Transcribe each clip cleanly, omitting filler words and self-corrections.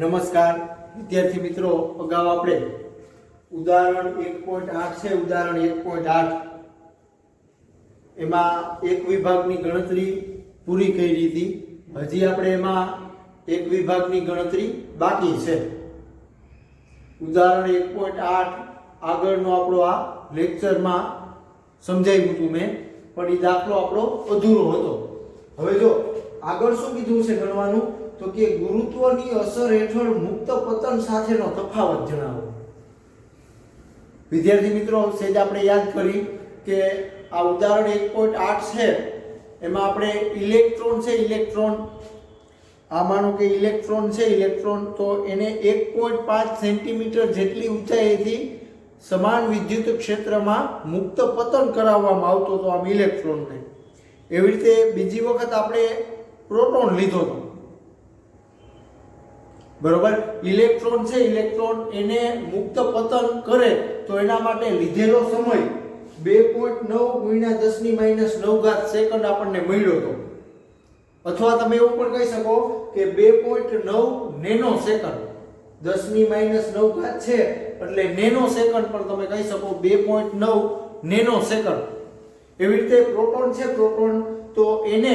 નમસ્કાર વિદ્યાર્થી મિત્રો, અગાઉ આપણે ઉદાહરણ 1.8 છે ઉદાહરણ 1.8 એમાં એક વિભાગની ગણતરી પૂરી કરી હતી. હજી આપણે એમાં એક વિભાગની ગણતરી બાકી છે. ઉદાહરણ 1.8 આગળનો આપણો આ લેક્ચરમાં સમજાવ્યું હતું મેં, પણ એ દાખલો આપણો અધૂરો હતો. હવે જો આગળ શું કીધું છે ગણવાનું, તો કે ગુરુત્વની અસર હેઠળ મુક્ત પતન સાથેનો તફાવત જણાવો. વિદ્યાર્થી મિત્રો, સેજ આપણે યાદ કરી કે આ ઉદાહરણ 1.8 છે એમાં આપણે ઇલેક્ટ્રોન છે, ઇલેક્ટ્રોન આ માનો કે ઇલેક્ટ્રોન છે, ઇલેક્ટ્રોન તો એને 1.5 સેન્ટીમીટર જેટલી ઊંચાઈથી સમાન વિદ્યુત ક્ષેત્રમાં મુક્ત પતન કરાવવામાં આવતો હતો આમ ઇલેક્ટ્રોનને. એવી રીતે બીજી વખત આપણે પ્રોટોન લીધો હતો, બરોબર. ઇલેક્ટ્રોન છે, ઇલેક્ટ્રોન એને મુક્ત પતન કરે તો એના માટે લીધેલો સમય 2.9 × 10⁻⁹ સેકન્ડ આપણને મળ્યો હતો. અથવા તમે એવું પણ કહી શકો કે 2.9 નેનો સેકન્ડ, 10⁻⁹ છે એટલે નેનો સેકન્ડ પણ તમે કહી શકો, 2.9 નેનો સેકન્ડ. એવી રીતે પ્રોટોન છે, પ્રોટોન તો એને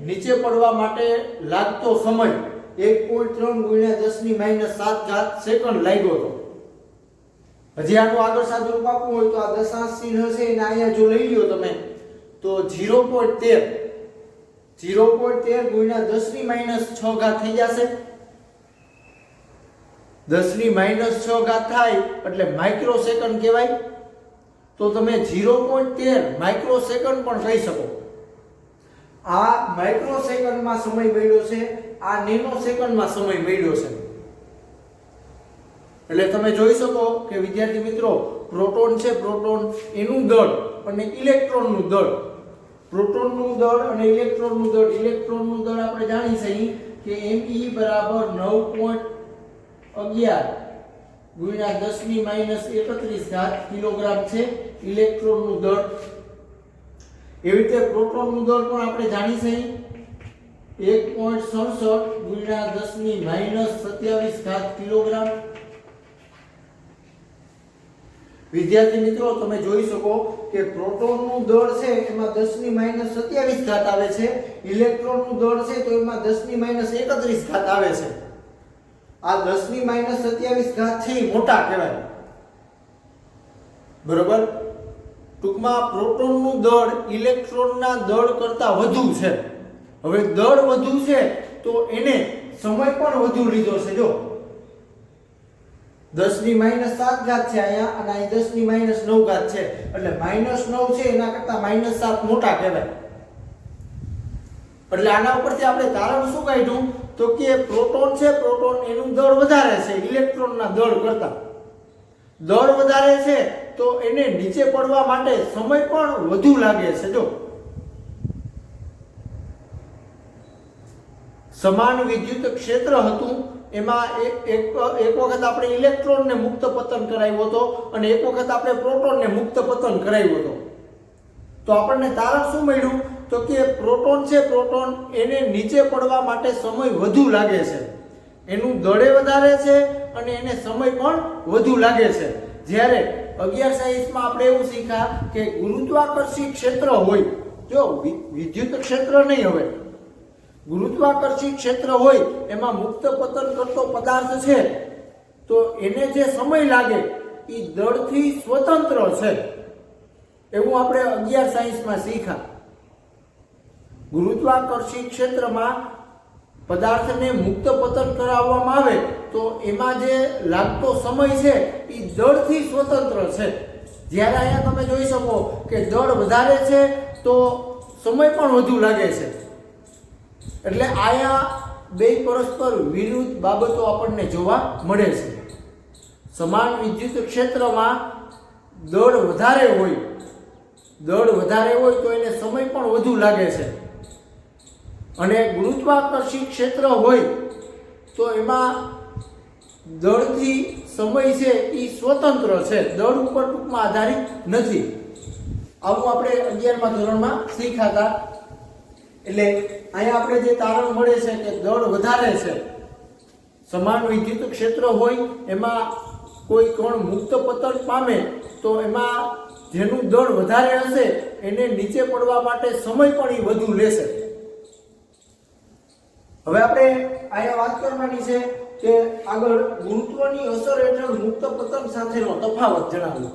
નીચે પડવા માટે લાગતો સમય 1.3 × 10⁻⁷ સેકન્ડ લાગ્યો હતો. હજી આનું આગળ સાદું રૂપ આપવું હોય તો આ દશાંશ ચિહ્ન છે એને અહીંયા જો લઈ લ્યો તમે તો 0.13 × 10⁻⁶ થઈ જશે. 10⁻⁶ થાય એટલે માઇક્રો સેકન્ડ કહેવાય. તો તમે 0.13 માઇક્રો સેકન્ડ પણ કહી શકો. આ માઇક્રો સેકન્ડમાં સમય મળ્યો છે, આ નેનો સેકન્ડમાં સમય મળ્યો છે. એટલે તમે જોઈ શકો કે વિદ્યાર્થી મિત્રો, પ્રોટોન છે, પ્રોટોન એનું દળ અને ઇલેક્ટ્રોનનું દળ, પ્રોટોનનું દળ અને ઇલેક્ટ્રોનનું દળ. ઇલેક્ટ્રોનનું દળ આપણે જાણી છીએ કે me = 9.11 × 10⁻31 કિલોગ્રામ છે ઇલેક્ટ્રોનનું દળ. એવી રીતે પ્રોટોનનું દળ પણ આપણે જાણી છીએ 1.67 × 10⁻27 કિલોગ્રામ. વિદ્યાર્થી મિત્રો, તમે જોઈ શકો કે પ્રોટોનનું દળ છે એમાં 10⁻27 આવે છે, ઇલેક્ટ્રોનનું દળ છે તો એમાં 10⁻31 આવે છે. આ 10⁻27 છે એ મોટા કહેવાય, બરોબર. ટૂંકમાં પ્રોટોનનું દળ ઇલેક્ટ્રોનના દળ કરતા વધુ છે. હવે દળ વધુ છે તો એને સમય પણ વધુ લીધો છે. જો 10⁻⁷ છે અહીંયા અને અહીં 10⁻⁹ છે એટલે -9 છે એના કરતા -7 મોટા કહેવાય. એટલે આના ઉપરથી આપણે તારણ શું કાઢ્યું, તો કે પ્રોટોન છે, પ્રોટોન એનું દળ વધારે છે ઇલેક્ટ્રોનના દળ કરતા. દળ વધારે છે તો એને નીચે પડવા માટે સમય પણ વધુ લાગે છે. જો સમાન વિદ્યુત ક્ષેત્ર હતું એમાં એક વખત આપણે ઇલેક્ટ્રોનને મુક્ત પતન કરાવ્યો હતો અને એક વખત આપણે પ્રોટોનને મુક્ત પતન કરાવ્યો હતો. તો આપણને તારણ શું મળ્યું, તો કે પ્રોટોન છે, પ્રોટોન એને નીચે પડવા માટે સમય વધુ લાગે છે, એનું દળે વધારે છે અને એને સમય પણ વધુ લાગે છે. જ્યારે 11 સાયન્સમાં આપણે એવું શીખ્યા કે ગુરુત્વાકર્ષી ક્ષેત્ર હોય, જો વિદ્યુત ક્ષેત્ર નહીં, હવે ગુરુત્વાકર્ષી ક્ષેત્ર હોય એમાં મુક્ત પતન કરતો પદાર્થ છે તો એને જે સમય લાગે એ દળથી સ્વતંત્ર છે. એવું આપણે 11 સાયન્સમાં શીખ્યા. ગુરુત્વાકર્ષી ક્ષેત્રમાં પદાર્થને મુક્ત પતન કરાવવામાં આવે તો એમાં જે લાગતો સમય છે એ દળથી સ્વતંત્ર છે. જ્યારે અહીંયા તમે જોઈ શકો કે દળ વધારે છે તો સમય પણ વધુ લાગે છે. એટલે આયા બે પરસ્પર વિરુદ્ધ બાબતો આપણને જોવા મળે છે. સમાન વિદ્યુત ક્ષેત્રમાં દળ વધારે હોય તો એને સમય પણ વધુ લાગે છે, અને ગુરુત્વાકર્ષી ક્ષેત્ર હોય તો એમાં દળથી સમય છે એ સ્વતંત્ર છે, દળ ઉપર ટૂંકમાં આધારિત નથી. આવું આપણે 11મા ધોરણમાં શીખ્યા હતા. એટલે અહીંયા આપણે જે તારણ મળે છે કે દળ વધારે છે, સમાન વિદ્યુત ક્ષેત્ર હોય એમાં કોઈ કણ મુક્ત પતન પામે તો એમાં જેનું દળ વધારે હશે એને નીચે પડવા માટે સમય પણ એ વધુ લેશે. હવે આપણે અહીંયા વાત કરવાની છે કે આગળ ગુરુત્વની અસર હેઠળ મુક્ત પતન સાથેનો તફાવત જણાવ્યો.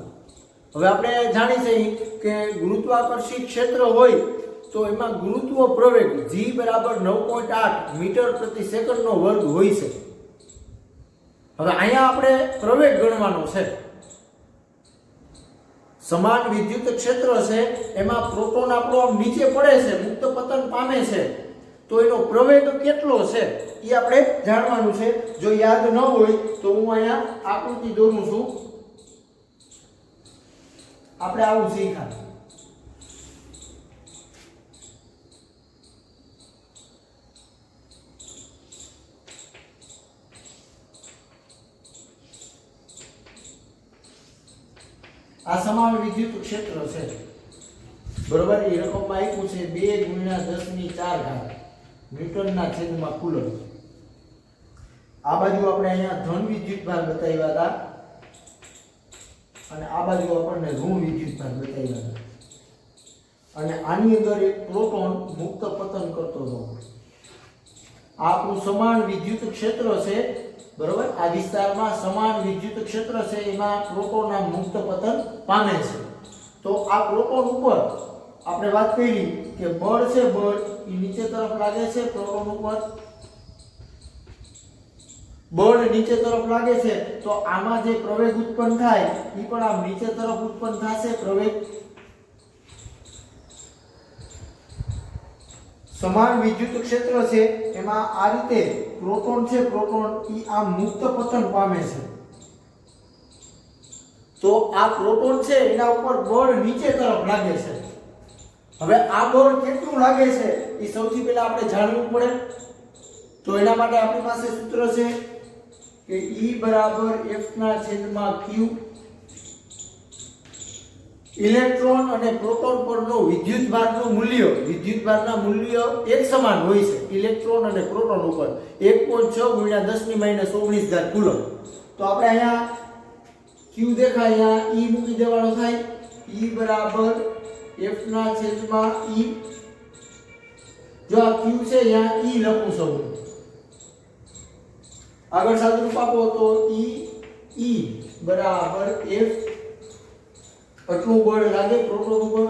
હવે આપણે જાણી છીએ કે ગુરુત્વાકર્ષી ક્ષેત્ર હોય તો એમાં ગુરુત્વ પ્રવેગ g બરાબર 9.8 મીટર પ્રતિ સેકન્ડનો વર્ગ હોય છે. હવે અહીંયા આપણે પ્રવેગ ગણવાનો છે. સમાન વિદ્યુત ક્ષેત્ર છે એમાં પ્રોટોન આપણો આમ નીચે પડે છે, મુક્ત પતન પામે છે, તો એનો પ્રવેગ કેટલો છે એ આપણે જાણવાનું છે. જો યાદ ન હોય તો હું અહીંયા આકૃતિ દોરું છું. આપણે આવું શીખ્યા. આ સમાન વિદ્યુત ક્ષેત્ર છે બરોબર. એ રકમમાં આપ્યું છે 2 × 10⁴ ન્યૂટનના છેદમાં કુલમ. આ બાજુ આપણે અહીંયા ધન વિદ્યુત ભાર બતાવ્યા હતા અને આ બાજુ આપણને ઋણ વિદ્યુત ભાર બતાવ્યા હતા. અને આની અંદર એક પ્રોટોન મુક્ત પતન કરતો હતો. આ આપણું સમાન વિદ્યુત ક્ષેત્ર છે બરોબર. આ વિસ્તારમાં સમાન વિદ્યુત ક્ષેત્ર છે, એમાં પ્રોટોનના મુક્ત પતન પામે છે. તો આ પ્રોટોન ઉપર આપણે વાત કરી કે બળ છે, બળ એ નીચે તરફ લાગે છે. પ્રોટોન ઉપર બળ નીચે તરફ લાગે છે તો આમાં જે પ્રવેગ ઉત્પન્ન થાય એ પણ આમ નીચે તરફ ઉત્પન્ન થશે પ્રવેગ. સમાન વિદ્યુત ક્ષેત્ર છે એમાં આ રીતે પ્રોટોન છે, પ્રોટોન ઈ આ મુક્ત પતન પામે છે. તો આ પ્રોટોન છે એના ઉપર બળ નીચે તરફ લાગે છે. હવે આ બળ કેટલું લાગે છે એ સૌથી પહેલા આપણે જાણવું પડે. તો એના માટે આપણી પાસે સૂત્ર છે કે E બરાબર F/q. ઇલેક્ટ્રોન અને પ્રોટોન પરનો વિદ્યુતભારનું મૂલ્ય, વિદ્યુતભારના મૂલ્ય એક સમાન હોય છે ઇલેક્ટ્રોન અને પ્રોટોન ઉપર 1.6 × 10⁻19 કુલમ. તો આપણે અહીંયા q દેખાય, અહીંયા E મૂકી દેવાનો થાય. E બરાબર F/e. જો આ q છે અહીંયા E લખું છું. આગળ સાદુરૂપ આપો તો E બરાબર F. આટલું બળ લાગે પ્રોટોન ઉપર.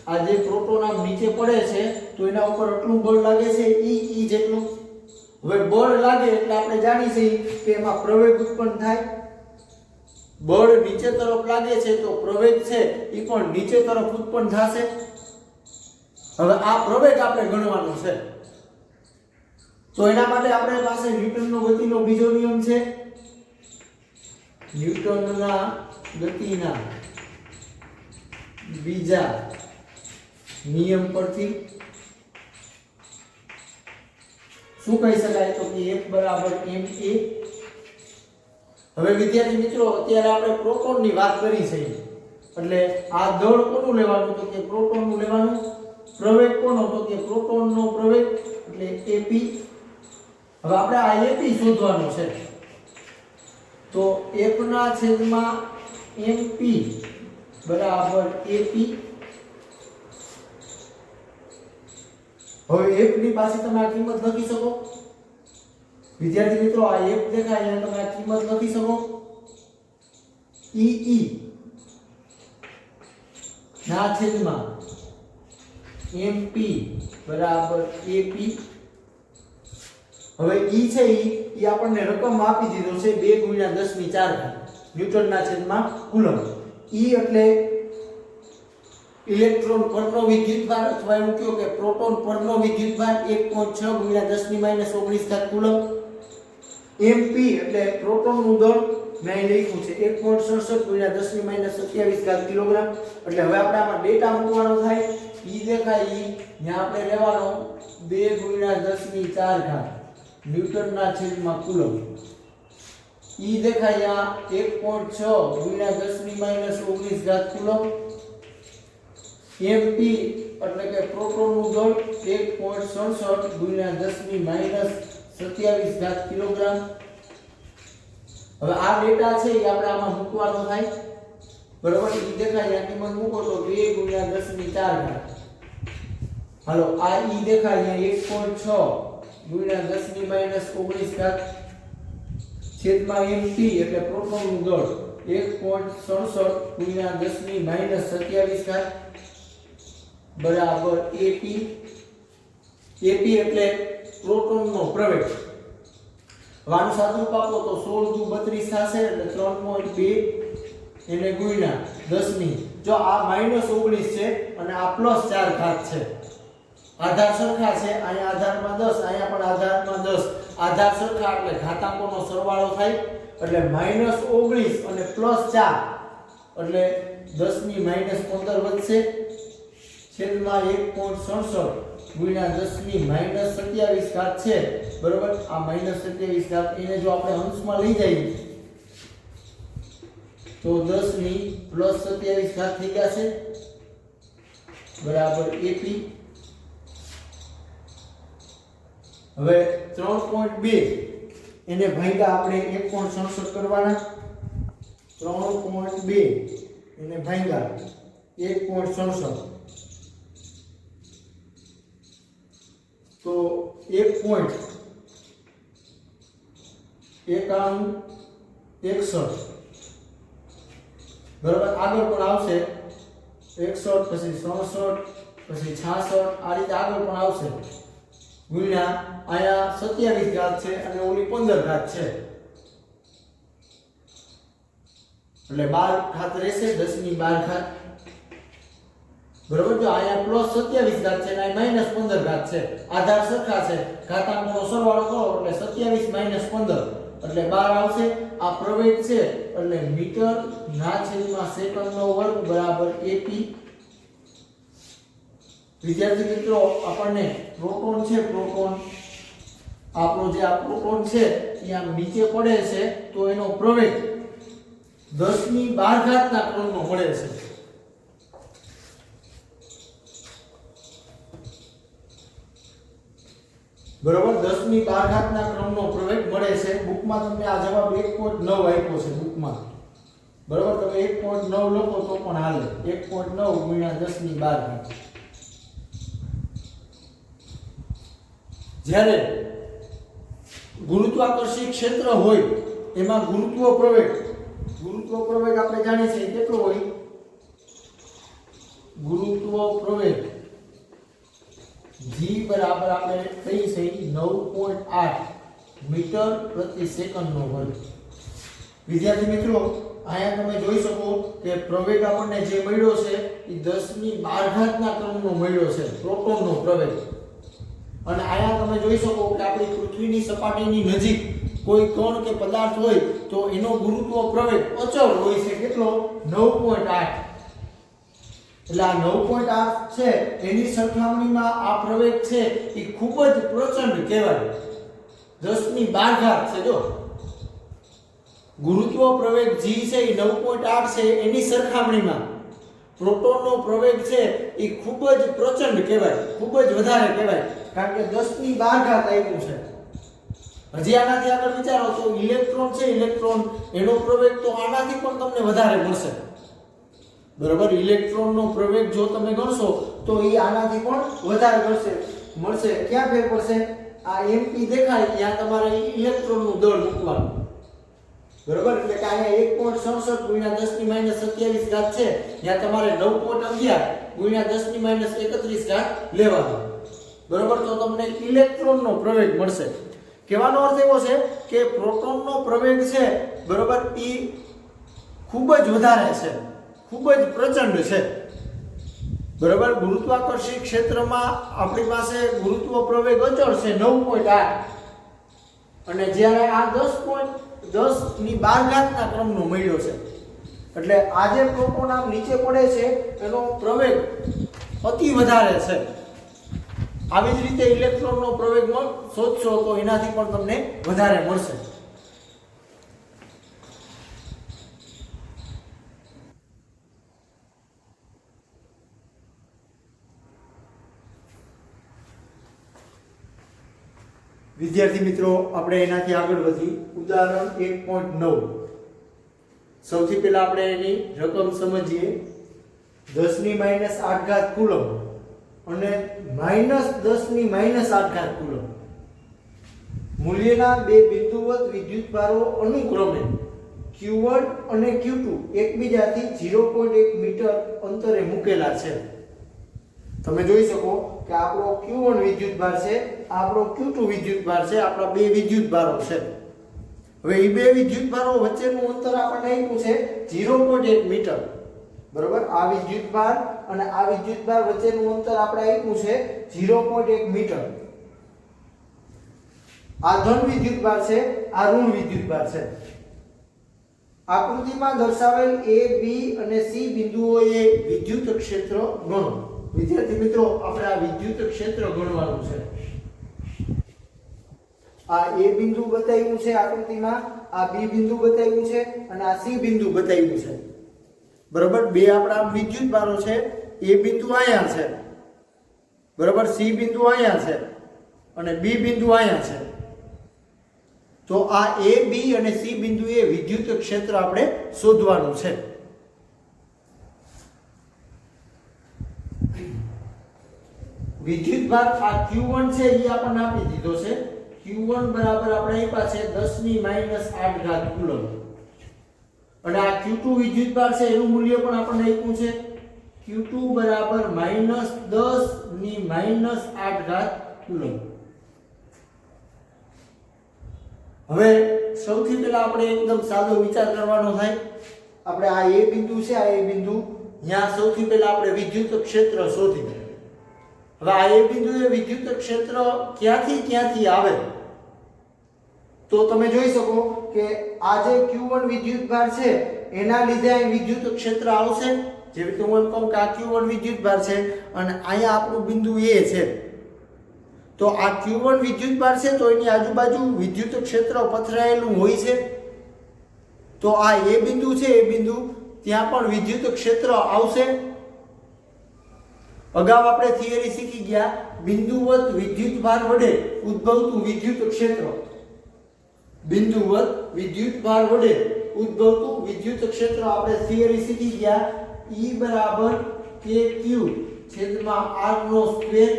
આ જે પ્રોટોન આમ નીચે પડે છે તો એના ઉપર આટલું બળ લાગે છે E જેટલું. હવે બળ લાગે એટલે આપણે જાણી છીએ કે એમાં પ્રવેગ ઉત્પન્ન થાય. બળ નીચે તરફ લાગે છે તો પ્રવેગ છે એ પણ નીચે તરફ ઉત્પન્ન થશે. હવે આ પ્રવેગ આપણે ગણવાનો છે. તો એના માટે આપણી પાસે ન્યૂટનનો ગતિનો બીજો નિયમ છે. ન્યૂટનના ગતિના બીજા નિયમ પરથી શું કહી શકાય તો કે F બરાબર ma. હવે વિદ્યાર્થી મિત્રો અત્યારે આપણે પ્રોટોનની વાત કરી છે એટલે આ દળ કોનું લેવાનું તો કે પ્રોટોનનું લેવાનું. પ્રવેગ કોનો તો કે પ્રોટોનનો પ્રવેગ એટલે AP. હવે આપણે આ AP શોધવાનો છે. તો F/mp બરાબર AP. હવે F ની પાસે તમે આ કિંમત લખી શકો. વિદ્યાર્થી મિત્રો આ F દેખાય અહીંયા તમે આ કિંમત લખી શકો. E ના છેદમાં MP બરાબર AP. હવે E છે એ આપણને રકમ આપી દીધો છે 2 × 10⁴ ન્યૂટનના છેદમાં કુલમ. E એટલે ઇલેક્ટ્રોન પરનો વિદ્યુતભાર અથવા એવું કહો કે પ્રોટોન પરનો વિદ્યુતભાર 1.6 × 10⁻19 કુલમ. MP એટલે પ્રોટોનનું દળ મેં લખ્યું છે 1.67 × 10⁻27 કિલોગ્રામ. એટલે હવે આપણે આમાં ડેટા મૂકવાનો થાય. E દેખાય ત્યાં આપણે લેવાનો 2 × 10⁴ ન્યૂટનના છેદમાં કુલમ. E દેખાય 1.6 × 10⁻19 કુલમ. MP એટલે કે પ્રોટોનનું દળ 1.67 × 27 ઘાત કિલોગ્રામ। હવે આ ડેટા છે એ આપણે આમાં મૂકવાનો થાય, બરોબર? એ દેખાય આ કિંમત મૂકો તો 2 × 10 ની 4 ઘાત। હાલો આ ઈ દેખાય અહીંયા 1.6 × 10 ની -19 ઘાત છેદમાં mp એટલે પ્રોટોનનું દળ 1.67 × 10 ની -27 ઘાત બરાબર ap। ap એટલે પ્રોટોનનો પ્રવેગ। વાનું સાદું આપો તો 16 × 32 થશે એટલે 3.2 એને ગુણ્યા 10 ની, જો આ -19 છે અને આ +4 ઘાત છે, આધાર સરખા છે, અહીંયા આધારમાં 10 અહીંયા પણ આધારમાં 10, આધાર સરખા એટલે ઘાતાંકોનો સરવાળો થાય એટલે -19 અને +4 એટલે 10 ની -15 વધશે છેદમાં 1.67 ગુણ્યા 10 ની -27 ઘાત છે, બરોબર? આ -27 ઘાત એને જો આપણે અંશમાં લઈ જઈએ તો 10 ની +27 ઘાત થઈ જશે બરાબર ap। હવે 3.2 એને ભાગ્યા આપણે 1.67 કરવાના, 3.2 એને ભાગ્યા 1.67 તો 1.9161 બરાબર। આગળ પણ આવશે 61 પછી 67 પછી 66 આ રીતે આગળ પણ આવશે ગુણ્યા આયા 27 ઘાત છે અને ઓલી 15 ઘાત છે એટલે 12 ઘાત રહેશે 10 ની 12 ઘાત બરાબર। જો આયા +27 ઘાત છે અને -15 ઘાત છે, આધાર સરખા છે, ઘાતાંકોનો સરવાળો કરો એટલે 27 - 15 એટલે 12 આવશે। આ પ્રવેગ છે એટલે મીટર ના છેદમાં સેકન્ડનો વર્ગ બરાબર ap। વિદ્યાર્થી મિત્રો આપણને પ્રોટોન છે, પ્રોટોન આપણો જે આ પ્રોટોન છે એ આમ નીચે પડે છે તો એનો પ્રવેગ 10 ની 12 ઘાતના ક્રમનો મળે છે, બરોબર? 10 ની 12 ઘાતના ક્રમનો પ્રવેગ મળે છે। બુકમાં તમને આ જવાબ 1.9 આપ્યો છે બુકમાં, બરોબર? તમે 1.9 લખો તો પણ હાલે, 1.9 × 10 ની 12 ઘાત। જ્યારે ગુરુત્વાકર્ષી ક્ષેત્ર હોય એમાં ગુરુત્વ પ્રવેગ આપણે જાણીએ છીએ કેટલો હોય? ગુરુત્વ પ્રવેગ g બરાબર આપણે કહીએ છીએ 9.8 મીટર પ્રતિ સેકન્ડનો વર્ગ। વિદ્યાર્થી મિત્રો અહીંયા તમે જોઈ શકો કે પ્રવેગ આપણને જે મળ્યો છે એ 10 ની 12 ઘાતના ક્રમનો મળ્યો છે, પ્રોટોનનો પ્રવેગ। અને અહીંયા તમે જોઈ શકો કે આપણી પૃથ્વીની સપાટીની નજીક કોઈ કણ કે પદાર્થ હોય તો એનો ગુરુત્વ પ્રવેગ અચળ હોય છે, કેટલો? 9.8 એટલે આ 9.8 છે એની સરખામણીમાં આ પ્રવેગ છે એ ખૂબ જ પ્રચંડ કહેવાય, 10 ની 12 ઘાત છે। જો ગુરુત્વ પ્રવેગ g છે એ 9.8 છે એની સરખામણીમાં પ્રોટોનનો પ્રવેગ છે એ ખૂબ જ પ્રચંડ કહેવાય, ખૂબ જ વધારે કહેવાય, કારણ કે 10 ની 12 ઘાત આપ્યું છે। હજી આનાથી આગળ વિચારો તો ઇલેક્ટ્રોન છે, ઇલેક્ટ્રોન એનો પ્રવેગ તો આનાથી પણ તમને વધારે મળશે, બરોબર? ઇલેક્ટ્રોનનો પ્રવેગ જો તમે ગણશો તો એ આનાથી પણ વધારે મળશે। ક્યાં ફેર પડશે? આ mp દેખાય ત્યાં તમારે ઇલેક્ટ્રોનનું દળ મૂકવાનું, બરોબર? એટલે કે અહીંયા 1.67 × 10 ની -27 ઘાત છે ત્યાં તમારે 9.11 × 10 ની -31 ઘાત લેવાનું, બરોબર? તો તમને ઇલેક્ટ્રોનનો પ્રવેગ મળશે। કહેવાનો અર્થ એવો છે કે પ્રોટોનનો પ્રવેગ છે, બરોબર, એ ખૂબ જ વધારે છે, ખૂબ જ પ્રચંડ છે, બરોબર? ગુરુત્વાકર્ષી ક્ષેત્રમાં આપણી પાસે ગુરુત્વ પ્રવેગ અચળ છે 9.8 અને જ્યારે આ 10 ની 12 ઘાતના ક્રમનો મળ્યો છે એટલે આ જે પ્રોટોન આમ નીચે પડે છે એનો પ્રવેગ અતિ વધારે છે। આવી જ રીતે ઇલેક્ટ્રોનનો પ્રવેગ શોધશો તો એનાથી પણ તમને વધારે મળશે। વિદ્યાર્થી મિત્રો, આપણે એનાથી આગળ વધી ઉદાહરણ 1.9. સૌથી પહેલા આપણે એની રકમ સમજીએ. 10 ની -8 કુલમ અને -10 ની -8 કુલમ મૂલ્યના બે બિંદુવત વિદ્યુતભારો અનુક્રમે Q1 અને Q2 એકબીજાથી 0.1 મીટર અંતરે મૂકેલા છે. તમે જોઈ શકો કે આપણો Q1 વિદ્યુતભાર છે, આપણો Q2 વિદ્યુતભાર છે, આપણા બે વિદ્યુતભારો છે. હવે એ બે વિદ્યુતભારો વચ્ચેનું અંતર આપણને આપ્યું છે 0.1 મીટર. બરોબર, આ વિદ્યુતભાર અને આ વિદ્યુતભાર વચ્ચેનું અંતર આપણે આપ્યું છે 0.1 મીટર. આ ધન વિદ્યુતભાર છે, આ ઋણ વિદ્યુતભાર છે. આકૃતિમાં દર્શાવેલ A, B અને C બિંદુઓએ વિદ્યુત ક્ષેત્ર ગણો. વિદ્યાર્થી મિત્રો, આપણે આ વિદ્યુત ક્ષેત્ર ગણવાનું છે. આ A બિંદુ બતાવ્યું છે આકૃતિમાં, આ B બિંદુ બતાવ્યું છે અને આ C બિંદુ બતાવ્યું છે. બરોબર, બે આપણા વિદ્યુતભારો છે. A બિંદુ અહીંયા છે, બરોબર, C બિંદુ અહીંયા છે અને B બિંદુ અહીંયા છે. તો આ A, B અને C બિંદુએ વિદ્યુત ક્ષેત્ર આપણે શોધવાનું છે. વિદ્યુતભાર આ Q1 છે એ આપણને આપી દીધો છે. Q1 બરાબર આપણે આપ્યા છે 10 ની -8 કુલમ અને આ Q2 વિદ્યુતભાર છે એનું મૂલ્ય પણ આપણને આપ્યું છે. Q2 બરાબર -10 ની -8 કુલમ. હવે સૌથી પહેલા આપણે એકદમ સાદો વિચાર કરવાનો થાય. આપણે આ A બિંદુ છે, આ A બિંદુ, અહીંયા સૌથી પહેલા આપણે વિદ્યુત ક્ષેત્ર શોધીએ. હવે આ A બિંદુએ વિદ્યુત ક્ષેત્ર ક્યાંથી આવે તો તમે જોઈ શકો કે આ જે Q1 વિદ્યુતભાર છે એના લીધે અહીં વિદ્યુત ક્ષેત્ર આવશે. જેવી રીતે હું એમ કહું કે આ Q1 વિદ્યુતભાર છે અને અહીંયા આપણું બિંદુ A છે, તો આ Q1 વિદ્યુતભાર છે તો એની આજુબાજુ વિદ્યુત ક્ષેત્ર પથરાયેલું હોય છે. તો આ A બિંદુ છે, એ બિંદુ ત્યાં પણ વિદ્યુત ક્ષેત્ર આવશે. અગાઉ આપણે થિયરી શીખી ગયા બિંદુવત વિદ્યુતભાર વડે ઉદ્ભવતું વિદ્યુત ક્ષેત્ર. બિંદુવત વિદ્યુતભાર વડે ઉદ્ભવતું વિદ્યુત ક્ષેત્ર આપણે થિયરી શીખી ગયા. E બરાબર KQ છેદમાં R નો સ્ક્વેર.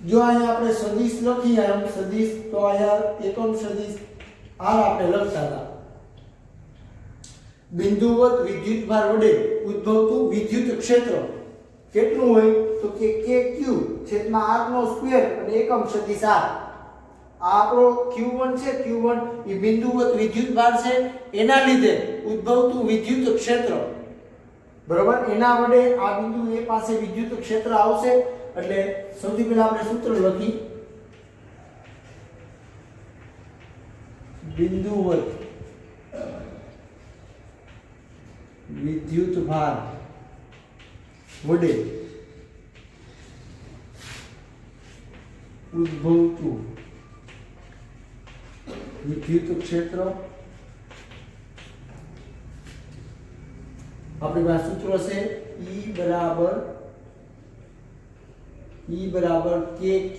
જો અહીંયા આપણે સદિશ લખીએ, આમ સદિશ, તો અહીંયા એકમ સદિશ R આપણે લખતા હતા. બિંદુવત વિદ્યુતભાર વડે ઉદ્ભવતું વિદ્યુત ક્ષેત્ર કેટલું હોય તો કે KQ છેદમાં R નો સ્ક્વેર અને એકમ સદિશ R. આ આપણો Q1 છે, Q1 એ બિંદુવત વિદ્યુતભાર છે એના લીધે ઉદ્ભવતું વિદ્યુત ક્ષેત્ર. બરોબર, એના વડે આ બિંદુ A પાસે વિદ્યુત ક્ષેત્ર આવશે. એટલે સૌથી પહેલા આપણે સૂત્ર લખી. બિંદુવત વિદ્યુતભાર વડે ઉદ્ભવતું વિદ્યુત ક્ષેત્ર. આપણી પાસે સૂત્ર છે E બરાબર KQ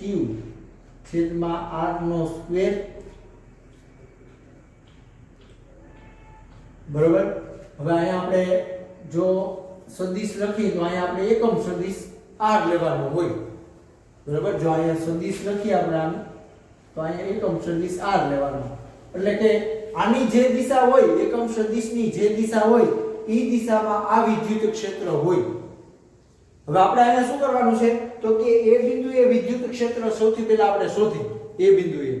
છેદમાં R નો સ્ક્વેર. બરોબર, હવે અહીંયા આપણે જો સદિશ લખીએ તો અહીંયા આપણે એકમ સદિશ R લેવાનો હોય. બરોબર, જો અહીંયા સદિશ લખીએ આપણે આમ, તો અહીંયા એકમ સદિશ R લેવાનો. એટલે કે આની જે દિશા હોય, એકમ સદિશની જે દિશા હોય એ દિશામાં આ વિદ્યુત ક્ષેત્ર હોય. હવે આપણે અહીંયા શું કરવાનું છે તો કે A બિંદુએ વિદ્યુત ક્ષેત્ર સૌથી પહેલા આપણે શોધી. A બિંદુએ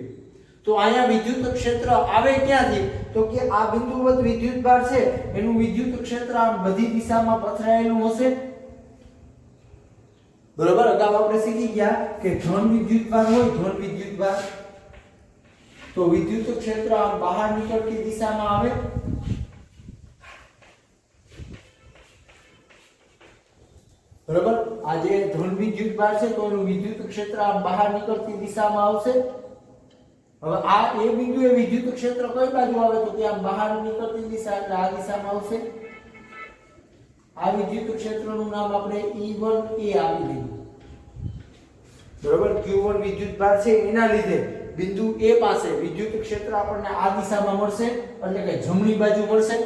તો અહીંયા વિદ્યુત ક્ષેત્ર આવે ક્યાંથી તો કે આ બિંદુવત વિદ્યુતભાર છે એનું વિદ્યુત ક્ષેત્ર આ બધી દિશામાં પથરાયેલું હશે. બરોબર, અગાઉ આપણે શીખી ગયા કે ધન વિદ્યુતભાર હોય, ધન વિદ્યુતભાર, તો વિદ્યુત ક્ષેત્ર આમ બહાર નીકળતી દિશામાં આવે. બરોબર, આ જે ધન વિદ્યુતભાર છે તો એનું વિદ્યુત ક્ષેત્ર આમ બહાર નીકળતી દિશામાં આવશે. હવે આ A બિંદુએ વિદ્યુત ક્ષેત્ર કઈ બાજુ આવે તો કે આમ બહાર નીકળતી દિશા, એટલે આ દિશામાં આવશે. આ વિદ્યુત ક્ષેત્રનું નામ આપણે E1A આપી દીધું. બરોબર q1 વિદ્યુત ભાર છે એના લીધે બિંદુ A પાસે વિદ્યુત ક્ષેત્ર આપણને આ દિશામાં મળશે એટલે કે જમણી બાજુ મળશે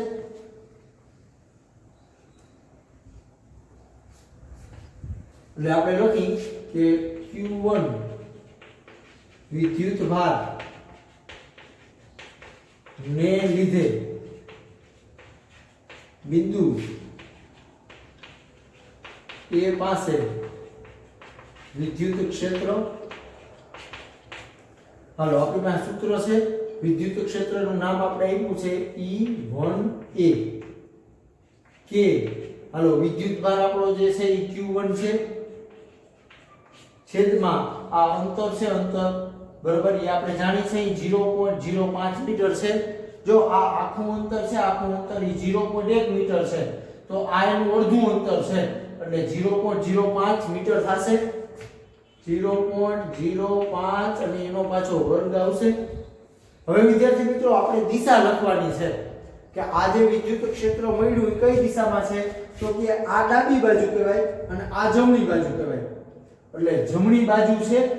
એટલે આપણે લખી કે q1 વિદ્યુત ભાર ને લીધે બિંદુ A પાસે વિદ્યુત ક્ષેત્ર હાલો આપણી પાસે સૂત્ર છે વિદ્યુત ક્ષેત્રનું નામ આપણે આપ્યું છે E1A કે હાલો વિદ્યુત ભાર આપણો જે છે એ q1 છે છેદમાં આ અંતર છે અંતર બરાબર એ આપણે જાણી છે 0.05 મીટર છે જો આ આખું અંતર છે આખું અંતર એ 0.1 મીટર છે તો આ એનું અડધું અંતર છે એટલે 0.05 મીટર થશે 0.05 અને એનો પાછો વર્ગ આવશે હવે વિદ્યાર્થી મિત્રો આપણે દિશા લખવાની છે કે આ જે વિદ્યુત ક્ષેત્ર મળ્યું એ કઈ દિશામાં છે તો કે આ ડાબી બાજુ કહેવાય અને આ જમણી બાજુ કહેવાય એટલે જમણી બાજુ છે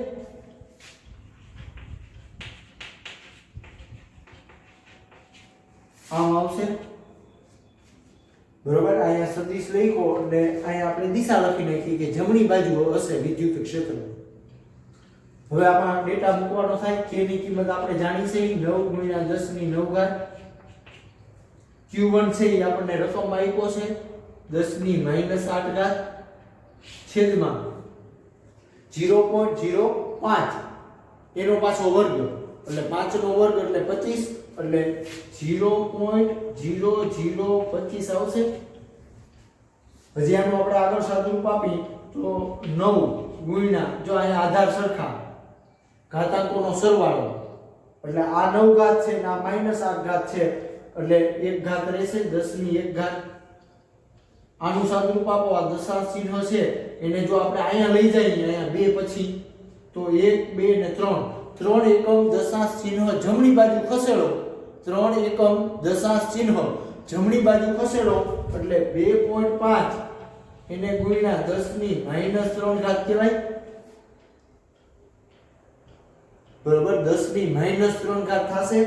આમ આવશે બરોબર અહીંયા સદિશ લખ્યો એટલે અહીંયા આપણે દિશા લખી નાખી કે જમણી બાજુ હશે વિદ્યુત ક્ષેત્ર હવે આપણે ડેટા મૂકવાનો થાય k ની કિંમત આપણે જાણી છે 9 × 10 ની 9 ઘાત q1 છે એ આપણને રકમ આપ્યો છે 10 ની -8 ઘાત છેદમાં 0.05 એનો પાછો વર્ગ એટલે 5 નો વર્ગ એટલે 25 એટલે 0.0025 આવશે હજી આનું આપણે આગળ સાદુરૂપ આપી તો 9 ગુણ્યા જો અહીંયા આધાર સરખા ઘાતાંકોનો સરવાળો એટલે આ 9 ઘાત છે અને આ -8 ઘાત છે એટલે 1 ઘાત રહેશે 10 ની 1 ઘાત આનું સાદુરૂપ આપો આ દશાંશ ચિહ્ન છે એને જો આપણે અહીંયા લઈ જઈએ અહીંયા 2 પછી તો 1 2 ને 3 એકમ દશાંશ ચિહ્ન જમણી બાજુ ખસેડો 3 એકમ દશાંશ ચિહ્ન જમણી બાજુ ખસેડો એટલે 2.5 એને ગુણ્યા 10 ની -3 ઘાત કહેવાય બરોબર 10 ની -3 ઘાત થશે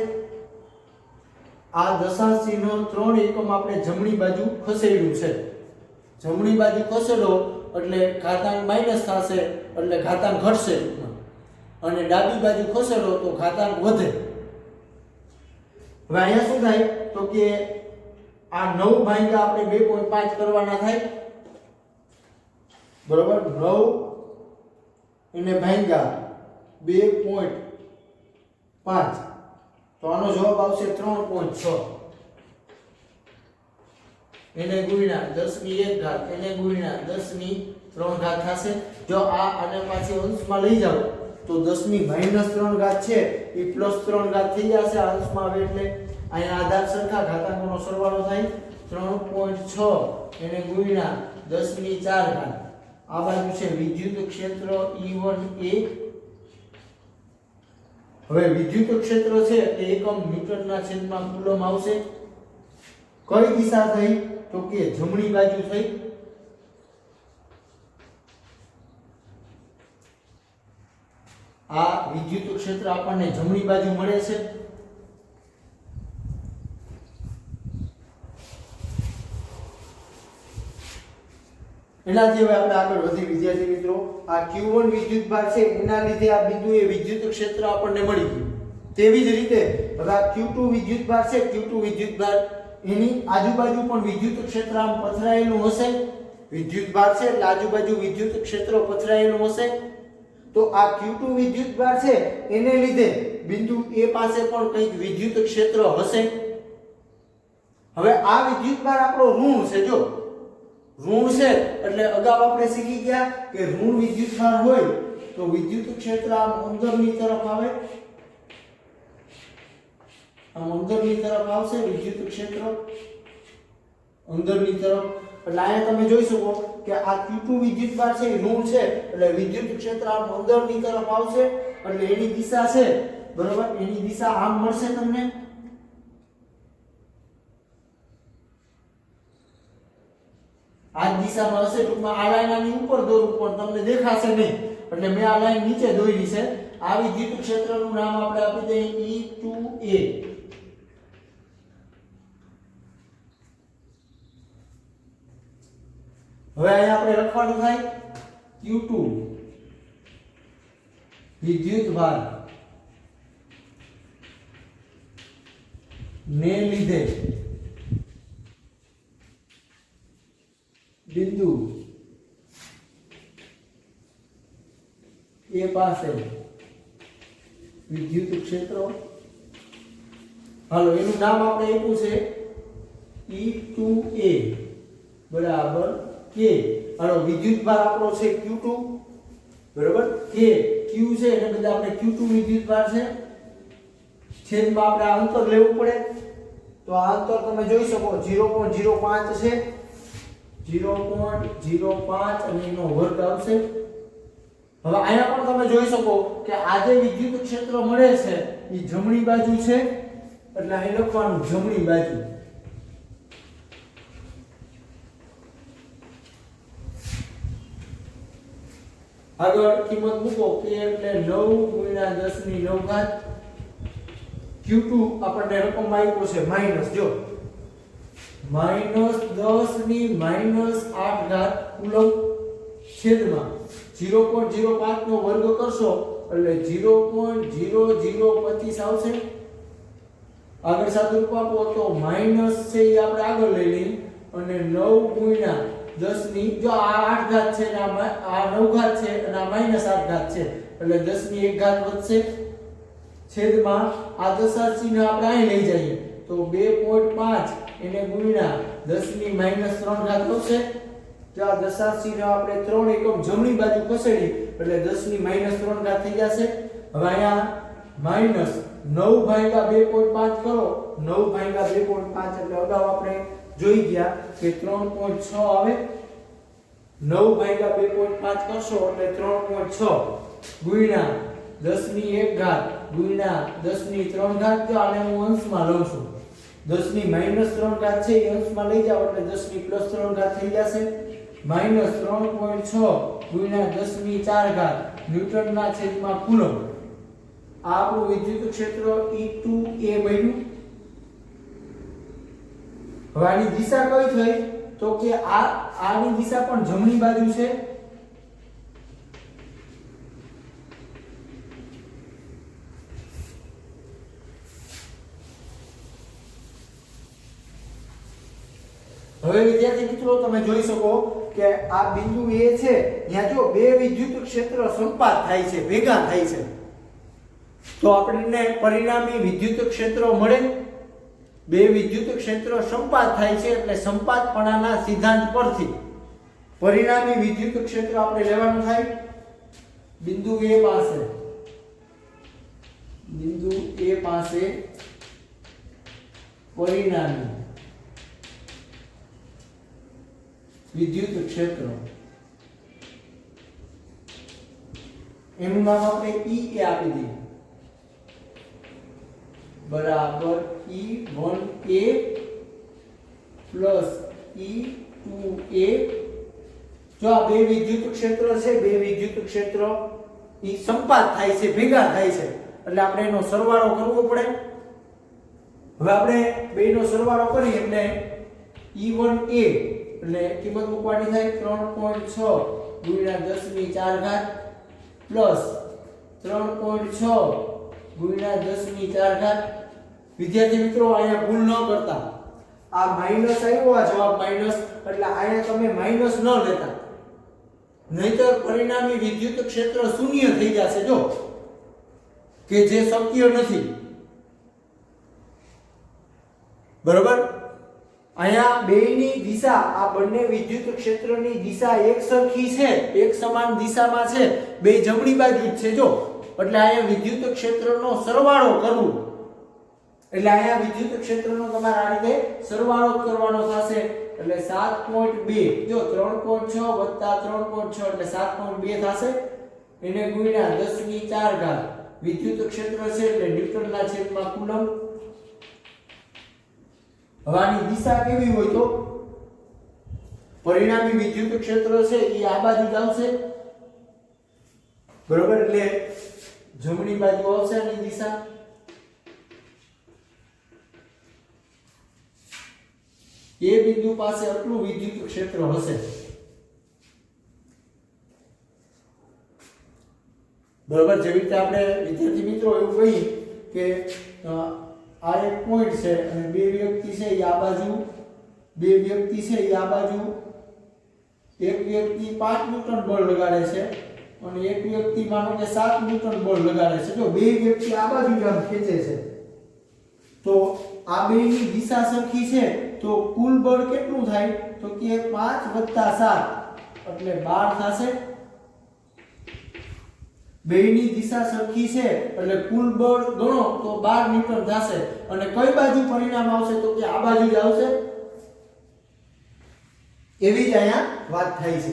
આ દશાંશ ચિહ્ન 3 એકમ આપણે જમણી બાજુ ખસેડ્યું છે જમણી બાજુ ખસેડો એટલે ઘાતાંક માઈનસ થશે એટલે ઘાતાંક ઘટશે અને ડાબી બાજુ ખસેડો તો ઘાતાંક વધે હવે અહીંયા શું થાય તો કે આ 9 ભાગ્યા આપણે 2.5 કરવાના થાય બરોબર 9 એને ભાગ્યા 2.5 તો આનો જવાબ આવશે 3.6 એને ગુણ્યા 10 ની 1 ઘાત એને ગુણ્યા 10 ની 3 ઘાત થશે જો આ આને પાછી અંશમાં લઈ જાવ તો 10 ની -3 ઘાત છે એ +3 ઘાત થઈ જશે અંશમાં આવે એટલે અહીંયા આધાર સરખા ઘાતાંકોનો સરવાળો થાય 3.6 એને ગુણ્યા 10 ની 4 ઘાત આ બાજુ છે વિદ્યુત ક્ષેત્ર E1A હવે વિદ્યુત ક્ષેત્ર છે એ એકમ મીટરના છેદમાં કુલમ આવશે કઈ દિશા થઈ તો કે જમણી બાજુ થઈ આ વિદ્યુત ક્ષેત્ર આપણને જમણી બાજુ મળે છે એનાથી હવે આપણે આગળ વધી વિદ્યાર્થી મિત્રો આ q1 વિદ્યુત ભાર છે એના લીધે આ બિંદુએ વિદ્યુત ક્ષેત્ર આપણને મળી ગયું તેવી જ રીતે હવે આ q2 વિદ્યુત ભાર છે q2 વિદ્યુત ભાર એની આજુબાજુ પણ વિદ્યુત ક્ષેત્ર આમ પથરાયેલું હશે વિદ્યુત ભાર છે એટલે આજુબાજુ વિદ્યુત ક્ષેત્ર પથરાયેલું હશે તો આ q2 વિદ્યુત ભાર છે એને લીધે બિંદુ A પાસે પણ કંઈક વિદ્યુત ક્ષેત્ર હશે હવે આ વિદ્યુત ભાર આપણો ઋણ છે જો ઋણ છે એટલે અગાઉ આપણે શીખી ગયા કે ઋણ વિદ્યુત ભાર હોય તો વિદ્યુત ક્ષેત્ર આમ અંદરની તરફ આવે આમ અંદરની તરફ આવશે વિદ્યુત ક્ષેત્ર અંદરની તરફ એટલે અહીંયા તમે જોઈ શકો કે આ q2 વિદ્યુત ભાર છે એ ઋણ છે એટલે વિદ્યુત ક્ષેત્ર આમ અંદરની તરફ આવશે એટલે એની દિશા છે બરોબર એની દિશા આમ મળશે તમને આ દિશામાં હશે ટૂંકમાં આ લાઈન આની ઉપર દોરું પણ તમને દેખાશે નહીં એટલે મેં આ લાઈન નીચે દોરી છે. આ વિદ્યુત ક્ષેત્રનું નામ આપણે આપી દઈએ E2A. હવે અહીંયા આપણે લખવાનું થાય Q2 વિદ્યુત ભાર ને લીધે બિંદુ એ પાસે વિદ્યુત ક્ષેત્ર, હાલો એનું નામ આપણે આપ્યું છે E2A બરાબર K. હાલો વિદ્યુત ભાર આપણો છે Q2 બરાબર K. Q છે એટલે બધા આપણે Q2 વિદ્યુત ભાર છે, છેદમાં આપણે આ અંતર લેવું પડે. તો આ અંતર તમે જોઈ શકો 0.05 છે, 0.05 અને એનો વર્ગ આવશે. હવે અહીંયા પણ તમે જોઈ શકો કે આ જે વિદ્યુત ક્ષેત્ર મળે છે એ જમણી બાજુ છે, એટલે અહીં લખવાનું જમણી બાજુ. આગળ કિંમત મૂકો કે એટલે 9 × 10⁹. Q2 આપણને રકમ આપ્યો છે માઈનસ, જો -10⁻8 કુલમ છેદમાં 0.05 નો વર્ગ કરશો એટલે 0.0025 આવશે. આગળ સાદુરૂપ આપો તો માઈનસ છે એ આપણે આગળ લઈ લઈએ અને 9 × 10 જો આ 8 ઘાત છે ને આ 9 ઘાત છે અને આ -8 ઘાત છે એટલે 10 1 ઘાત વધશે, છેદમાં આ દશાંશને આપણે અહીં લઈ જઈએ તો 2.5 એને ગુણ્યા 10 - 3 ઘાત આવશે. જો આ દશાંશને આપણે 3 એકમ જમણી બાજુ ખસેડી એટલે 10 - 3 ઘાત થઈ જશે. હવે અહીંયા -9/2.5 કરો, 9/2.5 એટલે અગાઉ આપણે જોઈ ગયા કે 3.6 આવે. 9/2.5 કરશો એટલે 3.6 ગુણ્યા 10 1 ઘાત ગુણ્યા 10 3 ઘાત. જો આને હું અંશમાં લઉં છું, 10 - 3 ઘાત છે એ અંશમાં લઈ જાવ એટલે 10 + 3 ઘાત થઈ જશે. -3.6 ગુણ્યા 10 4 ઘાત ન્યૂટનના છેદમાં કુલમ. આ આપણું વિદ્યુત ક્ષેત્ર E2A બન્યું. હવે આની દિશા કઈ થઈ તો કે આની દિશા પણ જમણી બાજુ છે. હવે વિદ્યાર્થી મિત્રો તમે જોઈ શકો કે આ બિંદુ A છે, ત્યાં જો બે વિદ્યુત ક્ષેત્ર સંપાત થાય છે, ભેગા થાય છે, તો આપણને પરિણામી વિદ્યુત ક્ષેત્ર મળે. બે વિદ્યુત ક્ષેત્ર સંપાત થાય છે એટલે સંપાતપણાના સિદ્ધાંત પરથી પરિણામી વિદ્યુત ક્ષેત્ર આપણે લેવાનું થાય બિંદુ A પાસે. બિંદુ A પાસે પરિણામી વિદ્યુત ક્ષેત્ર, એનું નામ આપણે E આપી દઈએ બરાબર E1A પ્લસ E2A. જો આ બે વિદ્યુત ક્ષેત્ર છે, બે વિદ્યુત ક્ષેત્ર એ સંપાત થાય છે, ભેગા થાય છે એટલે આપણે એનો સરવાળો કરવો પડે. હવે આપણે બેનો સરવાળો કરીએ એટલે E1A એટલે કિંમત મૂકવાની થાય 3.6 ગુણ્યા 10 4 ઘાત પ્લસ 3.6 ગુણ્યા 10 4 ઘાત. વિદ્યાર્થી મિત્રો અહીંયા ભૂલ ન કરતા, આ માઈનસ આવ્યો, આ જવાબ માઈનસ એટલે અહીંયા તમે માઈનસ ન લેતા, નહીતર પરિણામી વિદ્યુત ક્ષેત્ર શૂન્ય થઈ જશે, જો કે જે શક્ય નથી. બરોબર, અહીંયા બેયની દિશા, આ બંને વિદ્યુત ક્ષેત્રની દિશા એક સરખી છે, એક સમાન દિશામાં છે, બે જમણી બાજુ જ છે. જો એટલે અહીંયા વિદ્યુત ક્ષેત્રનો સરવાળો કરવો એટલે અહીંયા વિદ્યુત ક્ષેત્રનો તમારે આ રીતે સરવાળો કરવાનો થશે એટલે 7.2. જો 3.6 + 3.6 એટલે 7.2 થશે. એને ગુણ્યા 10 4 ઘાત વિદ્યુત ક્ષેત્ર છે એટલે ન્યૂટનના છેદમાં કુલમ. હવે આની દિશા કેવી હોય તો પરિણામી વિદ્યુત ક્ષેત્ર છે એ આ બાજુ જ આવશે બરોબર, એટલે જમણી બાજુ આવશે આની દિશા, એ બિંદુ પાસે આટલું વિદ્યુત ક્ષેત્ર હશે. બરોબર, જેવી રીતે આપણે વિદ્યાર્થી મિત્રો એવું કહીએ કે આ એક પોઈન્ટ છે અને બે વ્યક્તિ છે એ આ બાજુ, બે વ્યક્તિ છે એ આ બાજુ, એક વ્યક્તિ 5 ન્યૂટન બળ લગાડે છે અને એક વ્યક્તિ માનો કે 7 ન્યૂટન બળ લગાડે છે. જો બે વ્યક્તિ આ બાજુ આમ ખેંચે છે તો આ બેની દિશા સરખી છે તો કુલ બળ કેટલું થાય તો કે 5 + 7 એટલે 12 થશે. બેની દિશા સરખી છે એટલે કુલ બળ ગણો તો 12 ન્યૂટન થશે. અને કઈ બાજુ પરિણામ આવશે તો કે આ બાજુ જ આવશે. એવી જ અહીંયા વાત થાય છે.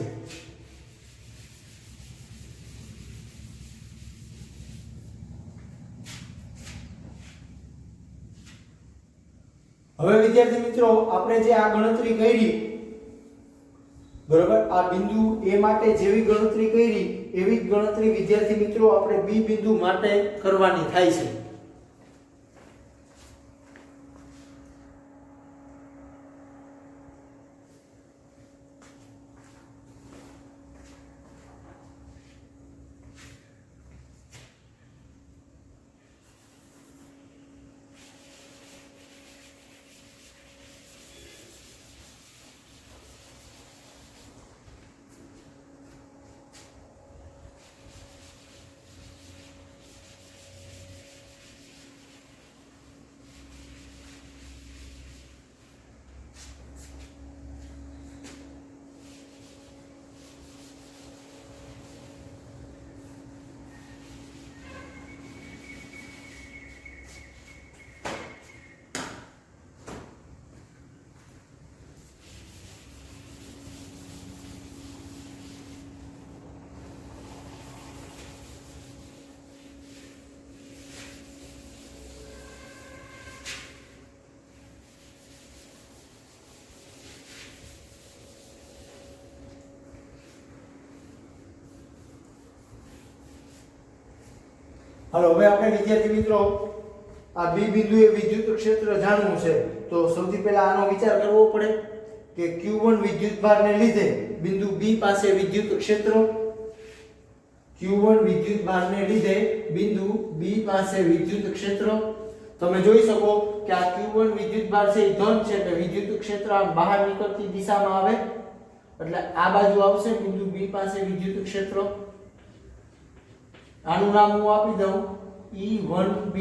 હવે વિદ્યાર્થી મિત્રો આપણે જે આ ગણતરી કરી, બરોબર, આ બિંદુ A માટે જેવી ગણતરી કરી એવી જ ગણતરી વિદ્યાર્થી મિત્રો આપણે B બિંદુ માટે કરવાની થાય છે. હાલો હવે આપણે વિદ્યાર્થી મિત્રો આ B બિંદુએ વિદ્યુત ક્ષેત્ર જાણવું છે તો સૌથી પહેલા આનો વિચાર કરવો પડે કે Q1 વિદ્યુત ભારને લીધે બિંદુ B પાસે વિદ્યુત ક્ષેત્ર, Q1 વિદ્યુત ભારને લીધે બિંદુ B પાસે વિદ્યુત ક્ષેત્ર. તમે જોઈ શકો કે આ Q1 વિદ્યુત ભાર છે એ ધન છે એટલે વિદ્યુત ક્ષેત્ર આમ બહાર નીકળતી દિશામાં આવે એટલે આ બાજુ આવશે બિંદુ B પાસે વિદ્યુત ક્ષેત્ર. આનું નામ હું આપી દઉં E1B.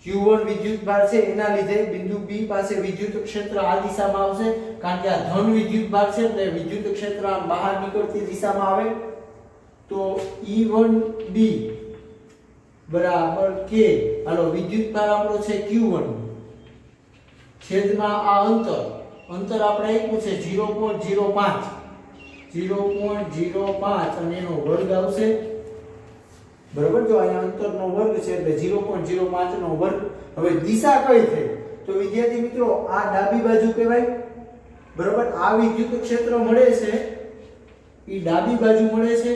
Q1 વિદ્યુત ભાર છે એના લીધે બિંદુ B પાસે વિદ્યુત ક્ષેત્ર આ દિશામાં આવશે કારણ કે આ ધન વિદ્યુત ભાર છે એટલે વિદ્યુત ક્ષેત્ર આમ બહાર નીકળતી દિશામાં આવે તો E1B બરાબર K. હાલો વિદ્યુત ભાર આપણો છે Q1 છેદમાં આ અંતર આપણે આપ્યું છે 0.05 અને એનો વર્ગ આવશે. બરાબર, જો અહીંયા અંતરનો વર્ગ છે એટલે 0.05 નો વર્ગ. હવે દિશા કઈ થઈ તો વિદ્યાર્થી મિત્રો આ ડાબી બાજુ કહેવાય. બરાબર, આ વિદ્યુત ક્ષેત્ર મળે છે એ ડાબી બાજુ મળે છે,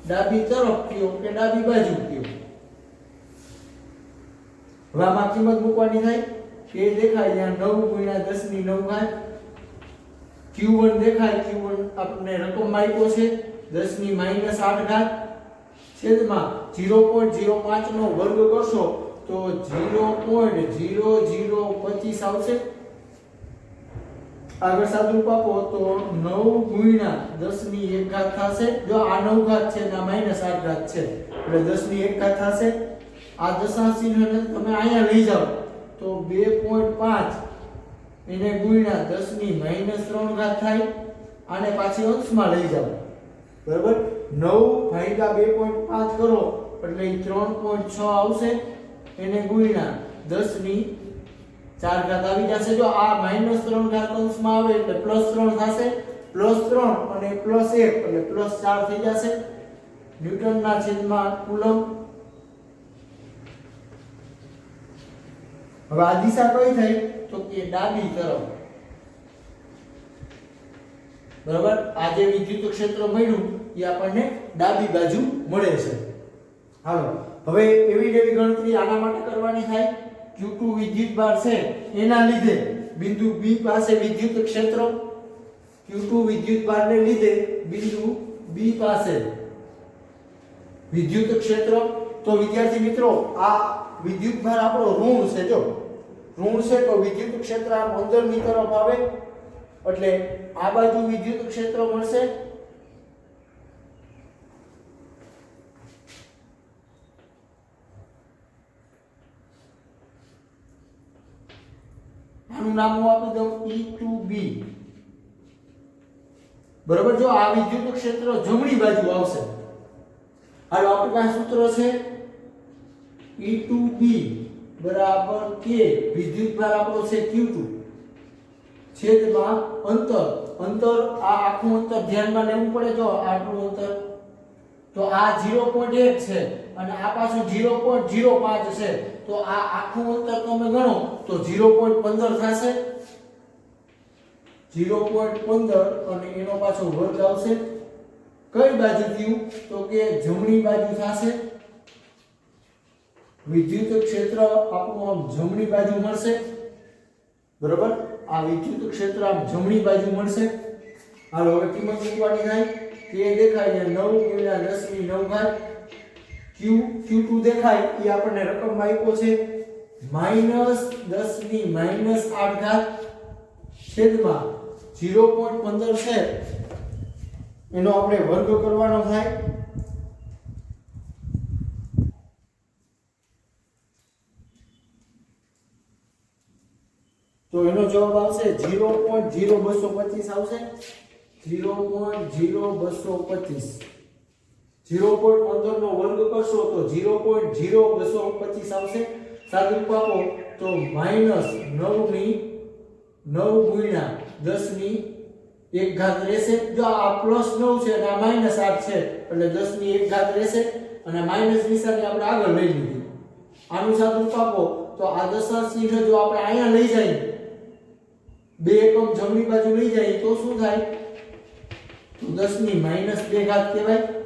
ડાબી તરફ કયો કે ડાબી બાજુ કયો. હવે આમાં કિંમત મૂકવાની થાય કે દેખાય ત્યાં 9 × 10 ની 9 ઘાત. Q1 દેખાય, Q1 આપણે રકમ આપ્યો છે 10 ની -8 ઘાત છેદમાં 0.05 નો વર્ગ કરશો તો 0.0025 આવશે. આગળ સાદુરૂપ આપો તો 9 × 10 ની 1 ઘાત થશે. જો આ 9 ઘાત છે ને આ -8 ઘાત છે એટલે 10 ની 1 ઘાત થશે. આ દશાંશ ચિહ્નને તમે અહીંયા લઈ જાઓ તો 2.5 એને ગુણ્યા 10 ની -3 ઘાત થાય. આને પાછી અંશમાં લઈ જાઓ. બરાબર, 9 ભાગ્યા 2.5 કરો એટલે 3.6 આવશે. એને ગુણ્યા 10 ની 4 ઘાત આવી જશે. જો આ -3 ઘાત અંશમાં આવે એટલે +3 થશે. +3 અને +1 એટલે +4 થઈ જશે. ન્યૂટનના છેદમાં કુલમ. હવે આ દિશા કઈ થઈ તો કે ડાબી તરફ. બરાબર આ જે વિદ્યુત ક્ષેત્ર મળ્યું એ આપણને ડાબી બાજુ મળે છે હાલો હવે એવી એવી ગણતરી આના માટે કરવાની થાય Q2 વિદ્યુતભાર છે એના લીધે બિંદુ B પાસે વિદ્યુત ક્ષેત્ર Q2 વિદ્યુતભારને લીધે બિંદુ B પાસે વિદ્યુત ક્ષેત્ર તો વિદ્યાર્થી મિત્રો આ વિદ્યુતભાર આપણો ઋણ છે જો ઋણ છે તો વિદ્યુત ક્ષેત્ર આમ અંદરની તરફ આવે એટલે આ બાજુ વિદ્યુત ક્ષેત્ર મળશે આનું નામ હું આપી દઉં E2B બરાબર જો આ વિદ્યુત ક્ષેત્ર જમણી બાજુ આવશે હાલો આપણી પાસે સૂત્ર છે E2B બરાબર K વિદ્યુતભાર આપણો છે Q2 છેદમાં અંતર આ આખું અંતર ધ્યાનમાં લેવું પડે જો આટલું અંતર તો આ 0.1 છે અને આ પાછું 0.05 છે તો આ આખું અંતર તમે ગણો તો 0.15 થશે 0.15 અને એનો પાછો વર્ગ આવશે કઈ બાજુ થયું તો કે જમણી બાજુ થશે વિદ્યુત ક્ષેત્ર આપણું આમ જમણી બાજુ મળશે બરાબર આ વિદ્યુત ક્ષેત્ર આમ જમણી બાજુ મળશે હાલો હવે કિંમત મૂકવાની થાય કે દેખાય 9 * 10⁹ Q2 દેખાય એ આપણને રકમ આપ્યો છે -10⁻⁸ છેદમાં 0.15 છે એનો આપણે વર્ગ કરવાનો થાય તો એનો જવાબ આવશે 0.0225 આવશે 0.0225 0.15 નો વર્ગ કરશો તો 0.0225 આવશે સાદુરૂપ આપો તો -9 રહેશે જો આ +9 છે અને આ -8 છે એટલે 10⁻1 રહેશે અને માઈનસ નિશાની આપણે આગળ લઈ લીધી આનું સાદુરૂપ આપો તો આ દશાંશ ચિહ્ન જો આપણે અહીંયા લઈ જઈએ બે એકમ જમણી બાજુ લઈ જઈએ તો શું થાય તો 10⁻2 કહેવાય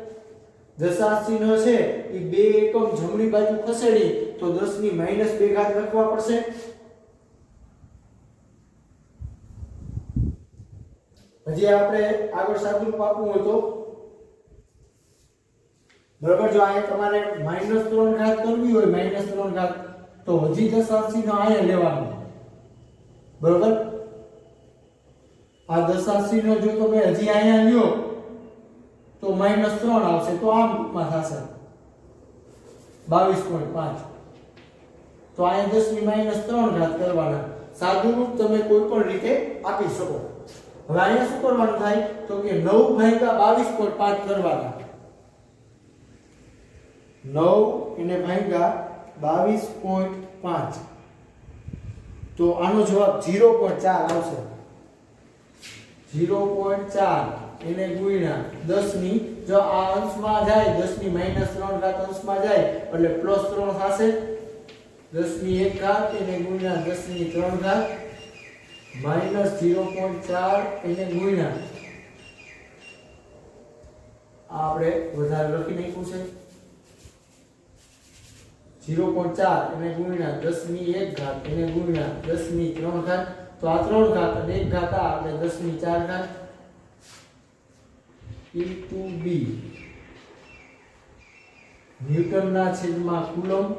દશાંશ ચિહ્ન છે એ બે એકમ જમણી બાજુ ખસેડી તો 10⁻2 લખવા પડશે હજી આપણે આગળ સાદુરૂપ આપવું હોય તો બરાબર જો અહીંયા તમારે -3 કરવી હોય -3 તો હજી દશાંશ ચિહ્ન અહીંયા લેવાનું બરાબર આ દશાંશ ચિહ્ન જો તમે હજી અહીંયા લ્યો તો -3 આવશે તો આમ રૂપમાં થશે 22.5 તો અહીંયા 10⁻3 કરવાના સાદુરૂપ તમે કોઈ પણ રીતે આપી શકો હવે અહીંયા શું કરવાનું થાય તો કે 9/22.5 કરવાના 9 એને ભાગ્યા 22.5 તો આનો જવાબ 0.4 આવશે 0.4 એને ગુણ્યા 10 ની જો આ અંશમાં જાય 10⁻3 અંશમાં જાય એટલે +3 થશે 10⁻1 એને ગુણ્યા 10⁻3 -0.4 એને ગુણ્યા આપણે વધારે લખી નાખ્યું છે 0.4 એને ગુણ્યા 10⁻1 એને ગુણ્યા 10⁻3 તો આ 3 અને 1 આ એટલે 10⁻4 E2B ન્યૂટનના છેદમાં કુલમ્બ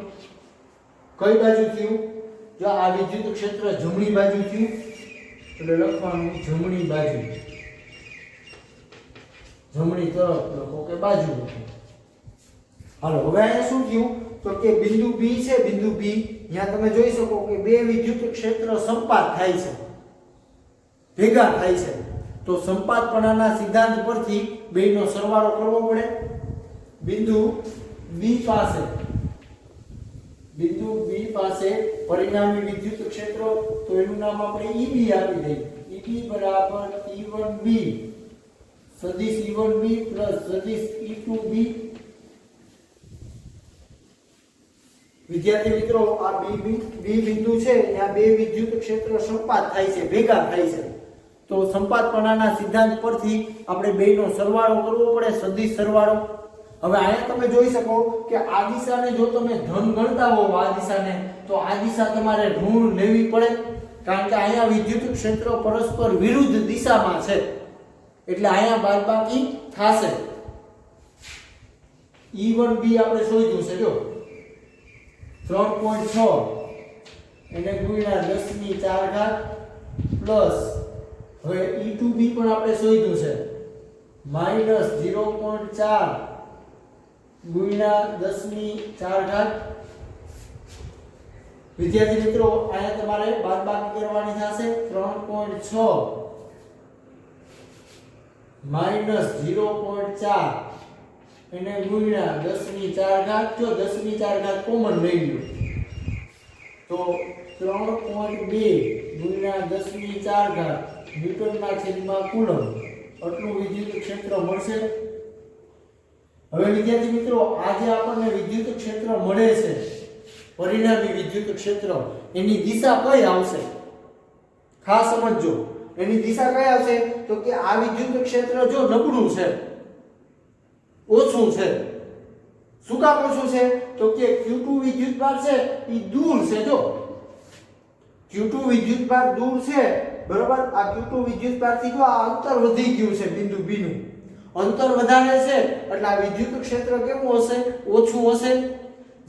કઈ બાજુ થયું જો આ વિદ્યુત ક્ષેત્ર જમણી બાજુ થયું એટલે લખવાનું જમણી બાજુ જમણી તરફ લખો કે બાજુ લખો હાલો હવે અહીંયા શું થયું તો કે બિંદુ B છે બિંદુ B અહીંયા તમે જોઈ શકો કે બે વિદ્યુત ક્ષેત્ર સંપાત થાય છે ભેગા થાય છે તો સંપાતપણાના સિદ્ધાંત પરથી બેનો સરવાળો કરવો પડે બિંદુ B પાસે પરિણામી વિદ્યુત ક્ષેત્ર તો એનું નામ આપણે EB આપી દઈએ EB બરાબર E1B સદિશ E1B સદિશ E2B વિદ્યાર્થી મિત્રો આ B બિંદુ છે ત્યાં બે વિદ્યુત ક્ષેત્ર સંપાત થાય છે ભેગા થાય છે તો સંપાતપણાના સિદ્ધાંત પરથી આપણે બેયનો સરવાળો કરવો પડે, સદિશ સરવાળો. હવે અહીંયા તમે જોઈ શકો કે આ દિશાને જો તમે ધન ગણતા હોવ આ દિશાને, તો આ દિશા તમારે ઋણ લેવી પડે, કારણ કે અહીંયા વિદ્યુત ક્ષેત્ર પરસ્પર વિરુદ્ધ દિશામાં છે, એટલે અહીંયા બાદબાકી થશે. E1B આપણે શોધ્યું છે, જો 3.6 એને ગુણ્યા 10⁴ પ્લસ હવે E2B પણ આપણે શોધ્યું છે -0.4 ગુણ્યા 10⁴. વિદ્યાર્થી મિત્રો અહીંયા તમારે બાદબાકી કરવાની થશે. 3.6 -0.4 એને ગુણ્યા 10⁴. જો 10⁴ કોમન લઈ લો તો 3.2 ગુણ્યા 10⁴ ન્યૂટનના છેદમાં કુલમ, આટલું વિદ્યુત ક્ષેત્ર મળશે. હવે વિદ્યાર્થી મિત્રો આ જે આપણને વિદ્યુત ક્ષેત્ર મળે છે, પરિણામી વિદ્યુત ક્ષેત્ર, એની દિશા કઈ આવશે? ખાસ સમજજો, એની દિશા કઈ આવશે? તો કે આ વિદ્યુત ક્ષેત્ર જો નબળું છે, ઓછું છે. શું કામ ઓછું છે? તો કે Q2 વિદ્યુતભાર છે એ દૂર છે. જો Q2 વિદ્યુતભાર દૂર છે, બરોબર. આ Q2 વિદ્યુતભારથી જો આ અંતર વધી ગયું છે, બિંદુ B નું અંતર વધારે છે, એટલે આ વિદ્યુત ક્ષેત્ર કેવું હશે? ઓછું હશે.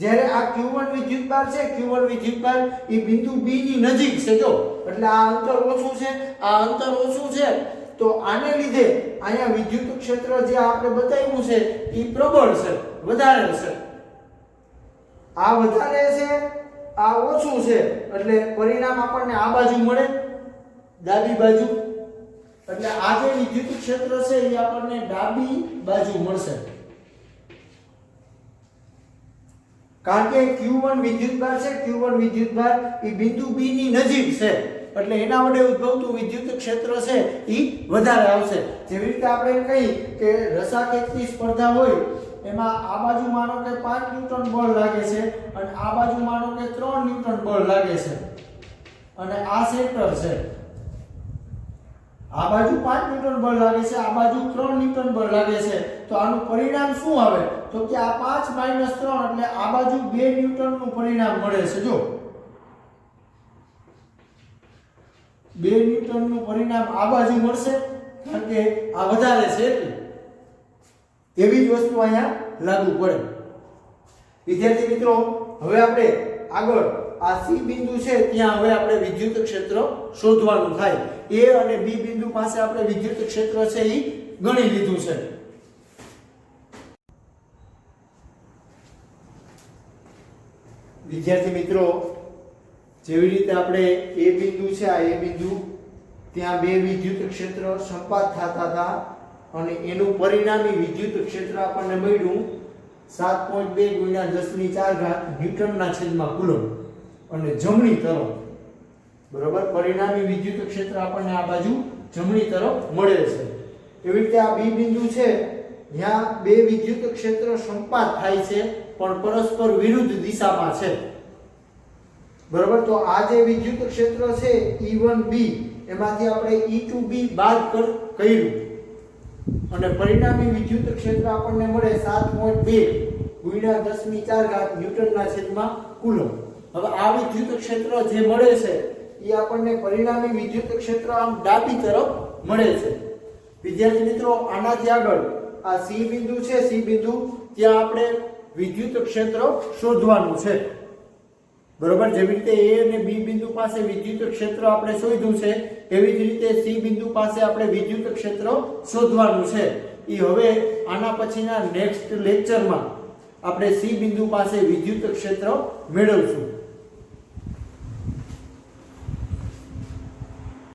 જ્યારે આ Q1 વિદ્યુતભાર છે, Q1 વિદ્યુતભાર એ બિંદુ B ની નજીક છે, જો એટલે આ અંતર ઓછું છે. આ અંતર ઓછું છે તો આને લીધે અહીંયા વિદ્યુત ક્ષેત્ર જે આપણે બતાવ્યું છે એ પ્રબળ છે, વધારે છે. આ વધારે છે, આ ઓછું છે, એટલે પરિણામ આપણને આ બાજુ મળે, ડાબી બાજુ. એટલે આ જે વિદ્યુત ક્ષેત્ર છે એ આપણને ડાબી બાજુ મળશે, કારણ કે Q1 વિદ્યુતભાર છે, Q1 વિદ્યુતભાર એ બિંદુ B ની નજીક છે, એટલે એના વડે ઉદ્ભવતું વિદ્યુત ક્ષેત્ર છે એ વધારે આવશે. જેવી રીતે આપણે કહી કે રસાખેંચની સ્પર્ધા હોય, એમાં આ બાજુ માનો કે 5 ન્યૂટન બળ લાગે છે અને આ બાજુ માનો કે 3 ન્યૂટન બળ લાગે છે, અને આ સેન્ટર છે. આ બાજુ 5 ન્યૂટન બળ લાગે છે, આ બાજુ 3 ન્યૂટન બળ લાગે છે, તો આનું પરિણામ શું આવે? તો કે આ 5 - 3 એટલે આ બાજુ 2 ન્યૂટન નું પરિણામ મળે છે. જો 2 ન્યૂટન નું પરિણામ આ બાજુ મળશે, કારણ કે આ વધારે છે. એટલે એવી જ વસ્તુ અહીંયા લાગુ પડે. વિદ્યાર્થી મિત્રો હવે આપણે આગળ આ C બિંદુ છે ત્યાં હવે આપણે વિદ્યુત ક્ષેત્ર શોધવાનું થાય. A અને B બિંદુ પાસે આપણે વિદ્યુત ક્ષેત્ર છે એ ગણી લીધું છે. વિદ્યાર્થી મિત્રો જેવી રીતે આપણે A બિંદુ છે, આ A બિંદુ ત્યાં બે વિદ્યુત ક્ષેત્ર સંપાત થતા હતા અને એનું પરિણામી વિદ્યુત ક્ષેત્ર આપણને મળ્યું 7.2 ગુણ્યા 10⁴ ન્યૂટનના છેદમાં કુલમ, અને જમણી તરફ, બરોબર, પરિણામી વિદ્યુત ક્ષેત્ર આપણને આ બાજુ જમણી તરફ મળે છે. એવી રીતે આ B બિંદુ છે, ત્યાં બે વિદ્યુત ક્ષેત્ર સંપાત થાય છે પણ પરસ્પર વિરુદ્ધ દિશામાં છે, બરોબર. તો આ જે વિદ્યુત ક્ષેત્ર છે E1B, એમાંથી આપણે E2B બાદ કર્યું અને પરિણામી વિદ્યુત ક્ષેત્ર આપણને મળે 7.2 ગુણ્યા 10⁴ ન્યૂટનના છેદમાં કુલમ. હવે આ વિદ્યુત ક્ષેત્ર જે મળે છે એ આપણને પરિણામી વિદ્યુત ક્ષેત્ર આમ ડાબી તરફ મળે છે. વિદ્યાર્થી મિત્રો આનાથી આગળ આ C બિંદુ છે, C બિંદુ ત્યાં આપણે વિદ્યુત ક્ષેત્ર શોધવાનું છે, બરોબર. જેવી રીતે A અને B બિંદુ પાસે વિદ્યુત ક્ષેત્ર આપણે શોધ્યું છે, એવી જ રીતે C બિંદુ પાસે આપણે વિદ્યુત ક્ષેત્ર શોધવાનું છે. એ હવે આના પછીના નેક્સ્ટ લેક્ચરમાં આપણે C બિંદુ પાસે વિદ્યુત ક્ષેત્ર મેળવશું.